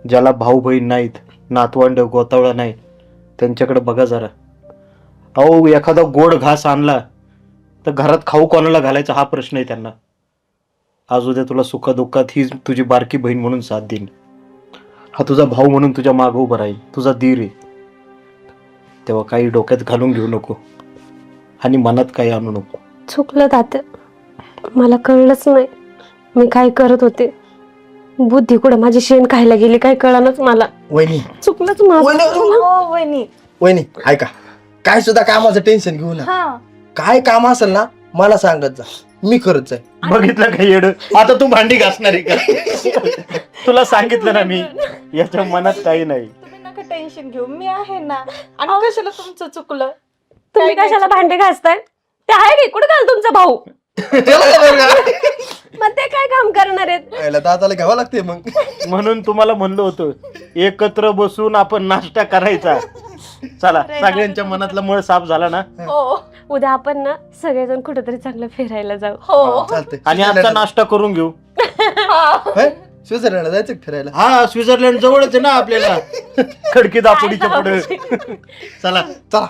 ज्याला भाऊ बहीण नाहीत, नातवंड गोतावळा नाही, त्यांच्याकडे बघा जरा. अहो, एखादा गोड घास आणला तर घरात खाऊ कोणाला घालायचा हा प्रश्न आहे त्यांना. आज उद्या तुला सुखदुःखात ही तुझी बारकी बहीण म्हणून साथ देईन, हा तुझा भाऊ म्हणून तुझ्या मागं उभा राहील, तुझा धीर आहे. तेव्हा काही डोक्यात घालून घेऊ नको आणि मनात काही आणू नको. चुकलं तात्या, मला कळलंच नाही मी काय करत होते. बुद्धी कुठं माझी शेण खायला गेली काय कळलंच मला. वहिनी चुकलंच माझं. हो वहिनी. वहिनी ऐका, काय सुद्धा कामाचं टेन्शन घेऊ ना. हा काय काम असेल ना मला सांगत जा, मी करत जाईल. बघितलं का येड, आता तू भांडी घासणार आहे का? तुला सांगितलं ना मी, याच्या मनात काही नाही. तुम्ही नका टेन्शन घेऊ, मी आहे ना. आणि कशाला तुमचं चुकलं? तुम्ही कशाला भांडे घासताय? ते आहे की कुठं घाल तुमचा भाऊ? मग ते काय काम करणार आहेत? दादाला घ्यावं लागते मग. म्हणून तुम्हाला म्हणलं होतं एकत्र बसून आपण नाश्ता करायचा. चला, सगळ्यांच्या मनातला मळ साफ झाला ना. हो उद्या आपण ना सगळेजण कुठेतरी चांगलं फिरायला जाऊ. हो चालतंय. आणि आजचा नाश्ता करून घेऊ. स्वित्झर्लंडला जायचं का फिरायला? हा, स्वित्झर्लंड जवळच आहे ना आपल्याला, खडकी दापोडीच्या पुढे. चला चला.